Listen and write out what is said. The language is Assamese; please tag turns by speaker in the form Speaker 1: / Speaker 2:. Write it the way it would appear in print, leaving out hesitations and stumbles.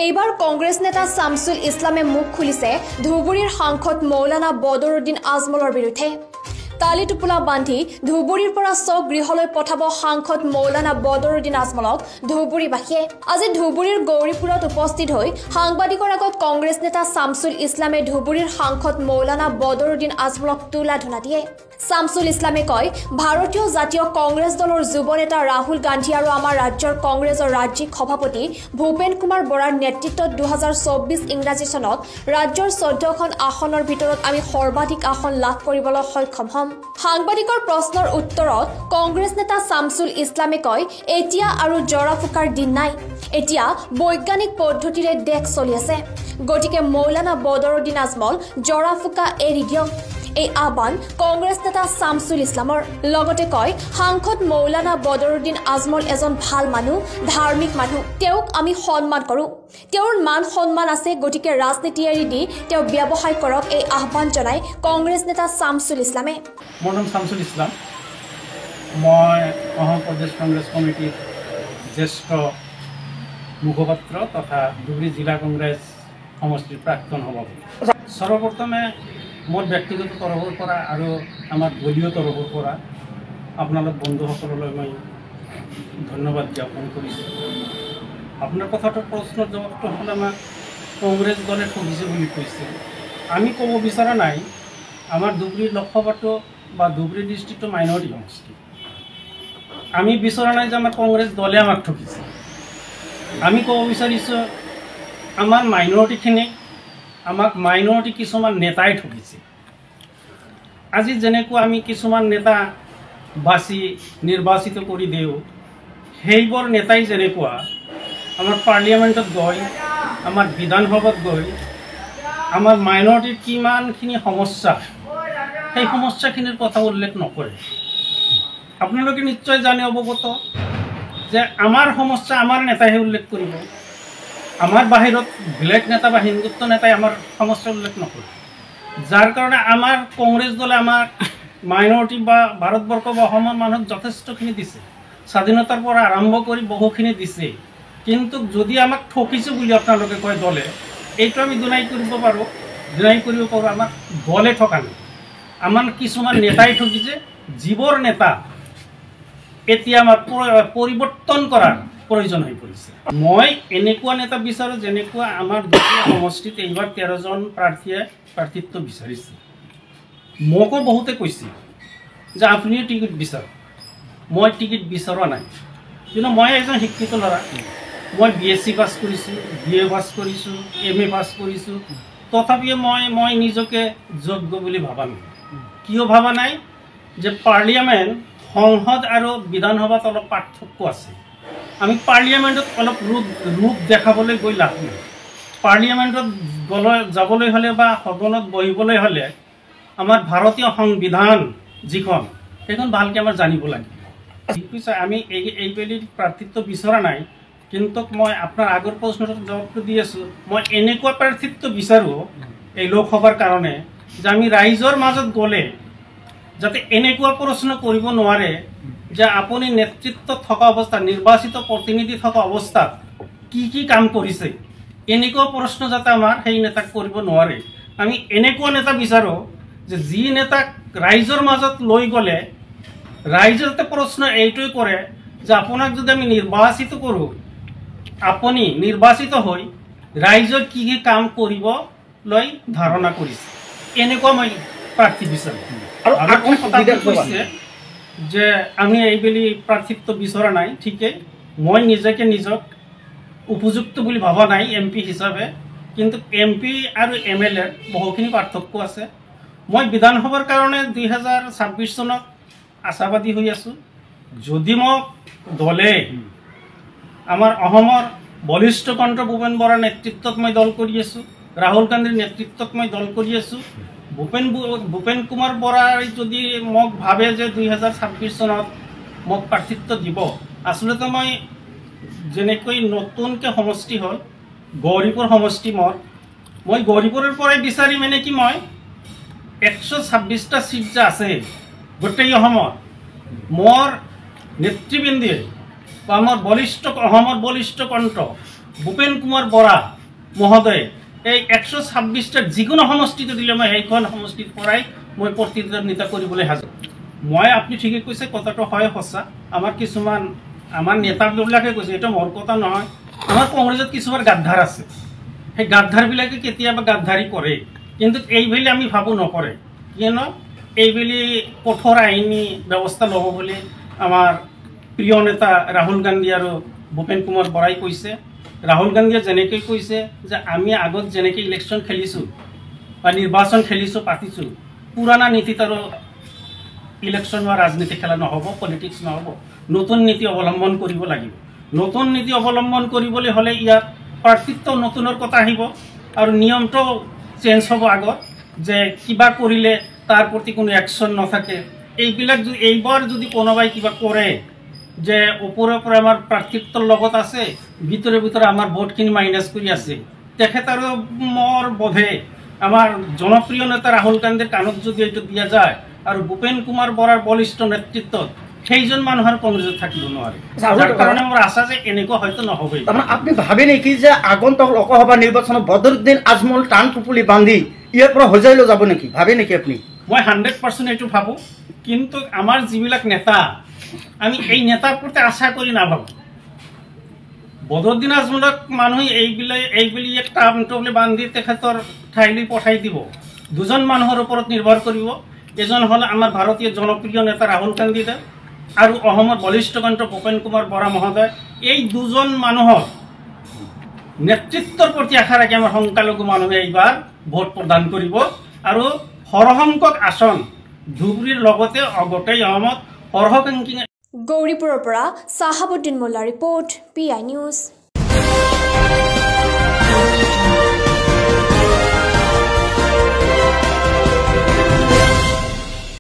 Speaker 1: এইবাৰ কংগ্ৰেছ নেতা শামছুল ইছলামে মুখ খুলিছে ধুবুৰীৰ সাংসদ মৌলানা বদৰুদ্দিন আজমলৰ বিৰুদ্ধে। তালি টোপোলা বান্ধি ধুবুৰীৰ পৰা স্বগৃহলৈ পঠাব সাংসদ মৌলানা বদৰুদ্দিন আজমলক ধুবুৰীবাসীয়ে। আজি ধুবুৰীৰ গৌৰীপুৰত উপস্থিত হৈ সাংবাদিকৰ আগত কংগ্ৰেছ নেতা শামছুল ইছলামে ধুবুৰীৰ সাংসদ মৌলানা বদৰুদ্দিন আজমলক তোলা ধনা দিয়ে। শামছুল ইছলামে কয়, ভাৰতীয় জাতীয় কংগ্ৰেছ দলৰ যুৱ নেতা ৰাহুল গান্ধী আৰু আমাৰ ৰাজ্যৰ কংগ্ৰেছৰ ৰাজ্যিক সভাপতি ভূপেন কুমাৰ বৰাৰ নেতৃত্বত 2024 ইংৰাজী চনত ৰাজ্যৰ 14খন আসনৰ ভিতৰত আমি সৰ্বাধিক আসন লাভ কৰিবলৈ সক্ষম হ'ম। সাংবাদিকৰ প্ৰশ্নৰ উত্তৰত কংগ্ৰেছ নেতা শামছুল ইছলামে কয়, এতিয়া আৰু জৰা ফুকাৰ দিন নাই, এতিয়া বৈজ্ঞানিক পদ্ধতিৰে দেশ চলি আছে, গতিকে মৌলানা বদৰুদ্দিন আজমল জৰা ফুকা এৰি দিয়ক। এই আহ্বান কংগ্ৰেছ নেতা শামছুল ইছলামৰ। লগতে কয়, সাংসদ মৌলানা বদৰুদ্দিন আজমল এজন ভাল মানুহ, ধাৰ্মিক মানুহ, তেওঁক আমি সন্মান কৰোঁ, তেওঁৰ মান সন্মান আছে, গতিকে ৰাজনীতি এৰি দি তেওঁ ব্যৱসায় কৰক, এই আহ্বান জনায় কংগ্ৰেছ নেতা শামছুল ইছলামে।
Speaker 2: মোৰ নাম শামছুল ইছলাম, মই অসম প্ৰদেশ কংগ্ৰেছ কমিটিৰ জ্যেষ্ঠ মুখপাত্ৰ তথা ধুবুৰী জিলা কংগ্ৰেছ সমষ্টিৰ প্ৰাক্তন সভাপতি। সৰ্বপ্ৰথমে মোৰ ব্যক্তিগত তৰফৰ পৰা আৰু আমাৰ দলীয় তৰফৰ পৰা আপোনালোক বন্ধুসকললৈ মই ধন্যবাদ জ্ঞাপন কৰিছোঁ। আপোনাৰ কথাটোৰ প্ৰশ্নৰ জবাবটো হ'ল, আমাক কংগ্ৰেছ দলে ঠগিছে বুলি কৈছে। আমি ক'ব বিচৰা নাই, আমাৰ ধুবুৰী লোকসভাটো বা ধুবুৰী ডিষ্ট্ৰিক্টটো মাইনৰিটি সমষ্টি। আমি বিচৰা নাই যে আমাৰ কংগ্ৰেছ দলে আমাক ঠগিছে। আমি ক'ব বিচাৰিছোঁ, আমাৰ মাইনৰিটিখিনিক আমাক মাইনৰিটি কিছুমান নেতাই ঠগিছে। আজি যেনেকুৱা আমি কিছুমান নেতা বাছি নিৰ্বাচিত কৰি দিওঁ, সেইবোৰ নেতাই যেনেকুৱা আমাৰ পাৰ্লিয়ামেণ্টত গৈ, আমাৰ বিধানসভাত গৈ আমাৰ মাইনৰিটিৰ কিমানখিনি সমস্যা, সেই সমস্যাখিনিৰ কথা উল্লেখ নকৰে। আপোনালোকে নিশ্চয় জানি অৱগত যে আমাৰ সমস্যা আমাৰ নেতাইহে উল্লেখ কৰিব, আমাৰ বাহিৰত বেলেগ নেতা বা হিন্দুত্ব নেতাই আমাৰ সমস্যা উল্লেখ নকৰে। যাৰ কাৰণে আমাৰ কংগ্ৰেছ দলে আমাক মাইনৰিটি বা ভাৰতবৰ্ষ বা অসমৰ মানুহক যথেষ্টখিনি দিছে, স্বাধীনতাৰ পৰা আৰম্ভ কৰি বহুখিনি দিছে। কিন্তু যদি আমাক ঠকিছোঁ বুলি আপোনালোকে কয় দলে, এইটো আমি ডিনাই কৰিব পাৰোঁ, আমাক দলে ঠকা নাই, আমাৰ কিছুমান নেতাই ঠকিছে, যিবোৰ নেতা এতিয়া আমাৰ পৰিৱৰ্তন কৰাৰ প্ৰয়োজন হৈ পৰিছে। মই এনেকুৱা নেতা বিচাৰোঁ যেনেকুৱা আমাৰ ধুবুৰী সমষ্টিত এইবাৰ 13জন প্ৰাৰ্থীয়ে প্ৰাৰ্থিত্ব বিচাৰিছে। মোকো বহুতে কৈছে যে আপুনিও টিকেট বিচাৰক। মই টিকেট বিচৰা নাই, কিন্তু মই এজন শিক্ষিত ল'ৰা। মই BSc পাছ কৰিছোঁ, BA পাছ কৰিছোঁ, MA পাছ কৰিছোঁ, তথাপিও মই নিজকে যোগ্য বুলি ভবা নাই। কিয় ভবা নাই? যে পাৰ্লিয়ামেণ্ট, সংসদ আৰু বিধানসভাত অলপ পাৰ্থক্য আছে। আমি পাৰ্লিয়ামেণ্টত অলপ ৰূপ দেখাবলৈ গৈ লাভ নাই। পাৰ্লিয়ামেণ্টত যাবলৈ হ'লে বা সদনত বহিবলৈ হ'লে আমাৰ ভাৰতীয় সংবিধান যিখন, সেইখন ভালকৈ আমাৰ জানিব লাগিব। আমি এইবেলি প্ৰাৰ্থিত্ব বিচৰা নাই, কিন্তু মই আপোনাৰ আগৰ প্ৰশ্নটোৰ জবাবটো দি আছোঁ। মই এনেকুৱা প্ৰাৰ্থিত্ব বিচাৰোঁ এই লোকসভাৰ কাৰণে যে আমি ৰাইজৰ মাজত গ'লে যাতে এনেকুৱা প্ৰশ্ন কৰিব নোৱাৰে যে আপুনি নেতৃত্বত থকা অৱস্থাত, নিৰ্বাচিত প্ৰতিনিধি থকা অৱস্থাত কি কাম কৰিছে, এনেকুৱা প্ৰশ্ন যাতে আমাৰ সেই নেতাক কৰিব নোৱাৰে। আমি এনেকুৱা নেতা বিচাৰোঁ যে যি নেতাক ৰাইজৰ মাজত লৈ গ'লে ৰাইজে যাতে প্ৰশ্ন এইটোৱে কৰে যে আপোনাক যদি আমি নিৰ্বাচিত কৰোঁ, আপুনি নিৰ্বাচিত হৈ ৰাইজৰ কি কাম কৰিবলৈ ধাৰণা কৰিছে, এনেকুৱা মই প্ৰাৰ্থী বিচাৰোঁ। আৰু কৈছে যে আমি এইবেলি প্ৰাৰ্থিত্ব বিচৰা নাই, ঠিকেই, মই নিজক উপযুক্ত বুলি ভবা নাই MP হিচাপে, কিন্তু MP আৰু MLA বহুখিনি পাৰ্থক্য আছে। মই বিধানসভাৰ কাৰণে 2026 চনত আশাবাদী হৈ আছোঁ। যদি মোক দলে আমাৰ অসমৰ বলিষ্ঠ কণ্ঠ ভূপেন বৰাৰ নেতৃত্বত মই দল কৰি আছোঁ, ৰাহুল গান্ধীৰ নেতৃত্বত মই দল কৰি আছোঁ, ভূপেন কুমাৰ বৰাই যদি মোক ভাবে যে 2026 চনত মোক প্ৰাৰ্থিত্ব দিব, আচলতে যেনেকৈ নতুনকৈ সমষ্টি হ'ল গৌৰীপুৰ সমষ্টি, মই গৌৰীপুৰৰ পৰাই বিচাৰিম। এনেকৈ মই 126টা চিট যে আছে গোটেই অসমত, মোৰ নেতৃবৃন্দে বা আমাৰ অসমৰ বলিষ্ঠ কণ্ঠ ভূপেন কুমাৰ বৰা মহোদয়ে এই 126টাৰ যিকোনো সমষ্টিত দিলে মই সেইখন সমষ্টিৰ পৰাই মই প্ৰতিদ্বন্দ্বিতা কৰিবলৈ সাজু। মই আপুনি ঠিকে কৈছে, কথাটো হয় সঁচা। আমাৰ কিছুমান আমাৰ নেতাবিলাকে কৈছে, এইটো মোৰ কথা নহয়, আমাৰ কংগ্ৰেছত কিছুমান গাদ্ধাৰ আছে, সেই গাদ্ধাৰবিলাকে কেতিয়াবা গাদ্ধাৰী কৰে, কিন্তু এইবেলি আমি ভাবোঁ নকৰে, কিয়নো এইবেলি কঠোৰ আইনী ব্যৱস্থা ল'ব বুলি আমাৰ প্ৰিয় নেতা ৰাহুল গান্ধী আৰু ভূপেন কুমাৰ বৰাই কৈছে। ৰাহুল গান্ধীয়ে যেনেকৈ কৈছে যে আমি আগত যেনেকৈ ইলেকশ্যন খেলিছোঁ বা নিৰ্বাচন খেলিছোঁ পাতিছোঁ, পুৰণা নীতিত আৰু ইলেকশ্যন বা ৰাজনীতি খেলা নহ'ব, পলিটিক্স নহ'ব, নতুন নীতি অৱলম্বন কৰিব লাগিব। নতুন নীতি অৱলম্বন কৰিবলৈ হ'লে ইয়াত প্ৰাৰ্থিত্ব নতুনৰ কথা আহিব আৰু নিয়মটো চেঞ্জ হ'ব আগত, যে কিবা কৰিলে তাৰ প্ৰতি কোনো একশ্যন নাথাকে। এইবিলাক যদি এইবাৰ যদি কোনোবাই কিবা কৰে যে ওপৰৰ পৰা আমাৰ প্ৰাৰ্থিত্বৰ লগত আছে, ভিতৰে ভিতৰে আমাৰ ভোটখিনি মাইনাছ কৰি আছে, তেখেত আৰু মোৰ বোধে আমাৰ জনপ্ৰিয় নেতা ৰাহুল গান্ধীৰ কাণত যদি এইটো দিয়া যায় আৰু ভূপেন কুমাৰ বৰাৰ বলিষ্ঠ নেতৃত্বত সেইজন মানুহৰ কংগ্ৰেছত থাকিব নোৱাৰে। যাৰ কাৰণে মোৰ আশা যে এনেকুৱা হয়তো নহ'বই। আপুনি
Speaker 3: ভাবে নেকি যে আগন্তুক লোকসভা নিৰ্বাচনত বদৰুদ্দিন আজমল টান টুপুলি বান্ধি ইয়াৰ পৰা সজাই লৈ যাব নেকি, ভাবে নেকি আপুনি?
Speaker 2: মই 100% এইটো ভাবোঁ, কিন্তু আমাৰ যিবিলাক নেতা আমি এই নেতাৰ প্ৰতি আশা কৰি নাভাবোঁ। বদৰুদ্দিন আজমলক মানুহে এইবুলি এক টান টুপুলি বান্ধি তেখেতৰ ঠাইলৈ পঠাই দিব। দুজন মানুহৰ ওপৰত নিৰ্ভৰ কৰিব, এজন হ'ল আমাৰ ভাৰতীয় জনপ্ৰিয় নেতা ৰাহুল গান্ধী আৰু অসমৰ বলিষ্ঠ কণ্ঠ ভূপেন কুমাৰ বৰা মহোদয়। এই দুজন মানুহৰ নেতৃত্বৰ প্ৰতি আশা ৰাখি আমাৰ সংখ্যালঘু মানুহে এইবাৰ ভোট প্ৰদান কৰিব আৰু সৰহসংখ্যক আসন ধুবুৰীৰ লগতে গোটেই অসমত সৰহসংখ্যক।
Speaker 1: গৌৰীপুৰৰ পৰা Sahabuddin Molla report, PI news.